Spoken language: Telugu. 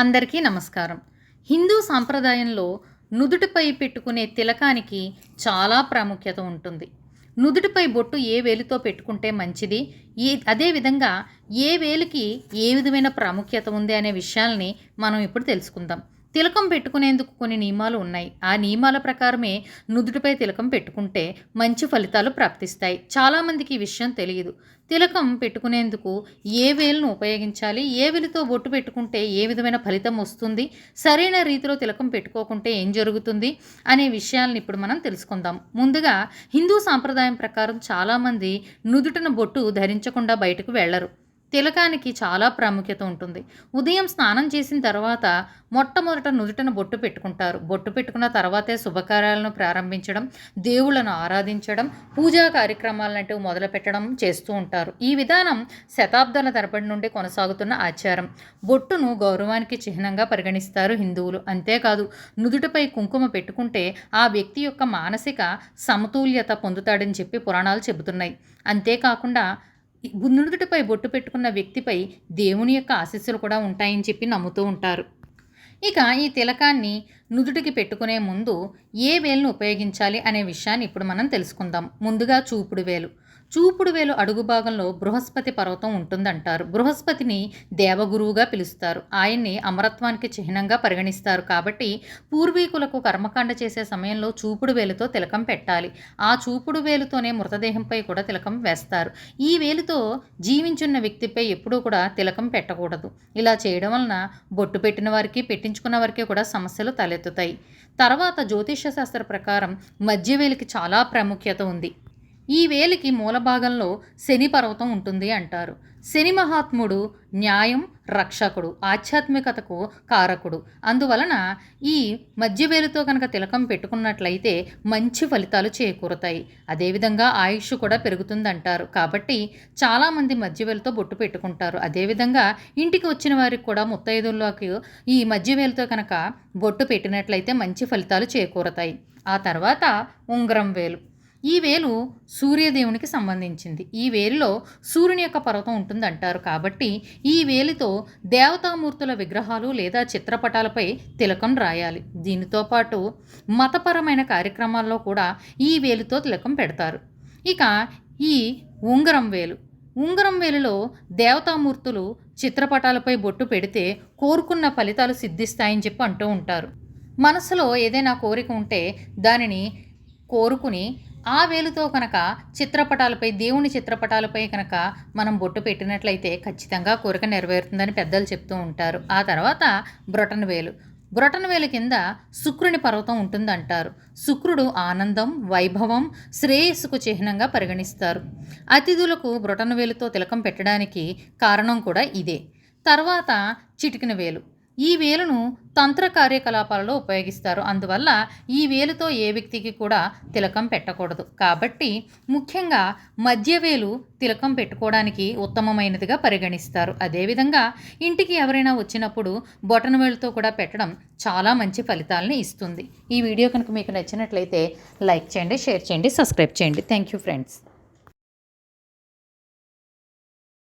అందరికీ నమస్కారం. హిందూ సాంప్రదాయంలో నుదుటిపై పెట్టుకునే తిలకానికి చాలా ప్రాముఖ్యత ఉంటుంది. నుదుటిపై బొట్టు ఏ వేలుతో పెట్టుకుంటే మంచిది, అదేవిధంగా ఏ వేలికి ఏ విధమైన ప్రాముఖ్యత ఉంది అనే విషయాల్ని మనం ఇప్పుడు తెలుసుకుందాం. తిలకం పెట్టుకునేందుకు కొన్ని నియమాలు ఉన్నాయి. ఆ నియమాల ప్రకారమే నుదుటిపై తిలకం పెట్టుకుంటే మంచి ఫలితాలు ప్రాప్తిస్తాయి. చాలామందికి ఈ విషయం తెలియదు. తిలకం పెట్టుకునేందుకు ఏ వేలును ఉపయోగించాలి, ఏ వేలుతో బొట్టు పెట్టుకుంటే ఏ విధమైన ఫలితం వస్తుంది, సరైన రీతిలో తిలకం పెట్టుకోకుంటే ఏం జరుగుతుంది అనే విషయాలను ఇప్పుడు మనం తెలుసుకుందాం. ముందుగా హిందూ సాంప్రదాయం ప్రకారం చాలామంది నుదుటిన బొట్టు ధరించకుండా బయటకు వెళ్లరు. తిలకానికి చాలా ప్రాముఖ్యత ఉంటుంది. ఉదయం స్నానం చేసిన తర్వాత మొట్టమొదట నుదుటన బొట్టు పెట్టుకుంటారు. బొట్టు పెట్టుకున్న తర్వాతే శుభకార్యాలను ప్రారంభించడం, దేవుళ్లను ఆరాధించడం, పూజా కార్యక్రమాలంటూ మొదలు పెట్టడం చేస్తూ ఉంటారు. ఈ విధానం శతాబ్దాల తరబడి నుండి కొనసాగుతున్న ఆచారం. బొట్టును గౌరవానికి చిహ్నంగా పరిగణిస్తారు హిందువులు. అంతేకాదు, నుదుటిపై కుంకుమ పెట్టుకుంటే ఆ వ్యక్తి యొక్క మానసిక సమతుల్యత పొందుతాడని చెప్పి పురాణాలు చెబుతున్నాయి. అంతేకాకుండా నుదుటిపై బొట్టు పెట్టుకున్న వ్యక్తిపై దేవుని యొక్క ఆశీస్సులు కూడా ఉంటాయని చెప్పి నమ్ముతూ ఉంటారు. ఇక ఈ తిలకాన్ని నుదుటికి పెట్టుకునే ముందు ఏ వేలును ఉపయోగించాలి అనే విషయాన్ని ఇప్పుడు మనం తెలుసుకుందాం. ముందుగా చూపుడు వేలు. చూపుడు వేలు అడుగు భాగంలో బృహస్పతి పర్వతం ఉంటుందంటారు. బృహస్పతిని దేవగురువుగా పిలుస్తారు. ఆయన్ని అమరత్వానికి చిహ్నంగా పరిగణిస్తారు. కాబట్టి పూర్వీకులకు కర్మకాండ చేసే సమయంలో చూపుడు వేలుతో తిలకం పెట్టాలి. ఆ చూపుడు వేలుతోనే మృతదేహంపై కూడా తిలకం వేస్తారు. ఈ వేలుతో జీవించున్న వ్యక్తిపై ఎప్పుడూ కూడా తిలకం పెట్టకూడదు. ఇలా చేయడం వలన బొట్టు పెట్టిన వారికి, పెట్టించుకున్న వారికి కూడా సమస్యలు తలెత్తుతాయి. తర్వాత జ్యోతిష శాస్త్ర ప్రకారం మధ్య వేలికి చాలా ప్రాముఖ్యత ఉంది. ఈ వేలికి మూల భాగంలో శని పర్వతం ఉంటుంది అంటారు. శని మహాత్ముడు న్యాయం రక్షకుడు, ఆధ్యాత్మికతకు కారకుడు. అందువలన ఈ మధ్య వేలుతో కనుక తిలకం పెట్టుకున్నట్లయితే మంచి ఫలితాలు చేకూరుతాయి. అదేవిధంగా ఆయుష్ కూడా పెరుగుతుందంటారు. కాబట్టి చాలామంది మధ్య వేలుతో బొట్టు పెట్టుకుంటారు. అదేవిధంగా ఇంటికి వచ్చిన వారికి కూడా ముత్తైదుల్లోకి ఈ మధ్య వేలుతో కనుక బొట్టు పెట్టినట్లయితే మంచి ఫలితాలు చేకూరుతాయి. ఆ తర్వాత ఉంగరం వేలు. ఈ వేలు సూర్యదేవునికి సంబంధించింది. ఈ వేలులో సూర్యుని యొక్క పర్వతం ఉంటుందంటారు. కాబట్టి ఈ వేలితో దేవతామూర్తుల విగ్రహాలు లేదా చిత్రపటాలపై తిలకం రాయాలి. దీనితో పాటు మతపరమైన కార్యక్రమాల్లో కూడా ఈ వేలుతో తిలకం పెడతారు. ఇక ఈ ఉంగరం వేలు. ఉంగరం వేలులో దేవతామూర్తులు చిత్రపటాలపై బొట్టు పెడితే కోరుకున్న ఫలితాలు సిద్ధిస్తాయని చెప్పి అంటూ ఉంటారు. మనసులో ఏదైనా కోరిక ఉంటే దానిని కోరుకుని ఆ వేలుతో కనుక చిత్రపటాలపై, దేవుని చిత్రపటాలపై కనుక మనం బొట్టు పెట్టినట్లయితే ఖచ్చితంగా కోరిక నెరవేరుతుందని పెద్దలు చెప్తూ ఉంటారు. ఆ తర్వాత బ్రొటన వేలు. బ్రొటన వేలు కింద శుక్రుని పర్వతం ఉంటుందంటారు. శుక్రుడు ఆనందం, వైభవం, శ్రేయస్సుకు చిహ్నంగా పరిగణిస్తారు. అతిథులకు బ్రొటన వేలుతో తిలకం పెట్టడానికి కారణం కూడా ఇదే. తర్వాత చిటికిన వేలు. ఈ వేలును తంత్ర కార్యకలాపాలలో ఉపయోగిస్తారు. అందువల్ల ఈ వేలుతో ఏ వ్యక్తికి కూడా తిలకం పెట్టకూడదు. కాబట్టి ముఖ్యంగా మధ్య వేలు తిలకం పెట్టుకోవడానికి ఉత్తమమైనదిగా పరిగణిస్తారు. అదేవిధంగా ఇంటికి ఎవరైనా వచ్చినప్పుడు బొటన వేలుతో కూడా పెట్టడం చాలా మంచి ఫలితాలని ఇస్తుంది. ఈ వీడియో కనుక మీకు నచ్చినట్లయితే లైక్ చేయండి, షేర్ చేయండి, సబ్స్క్రైబ్ చేయండి. Thank you friends.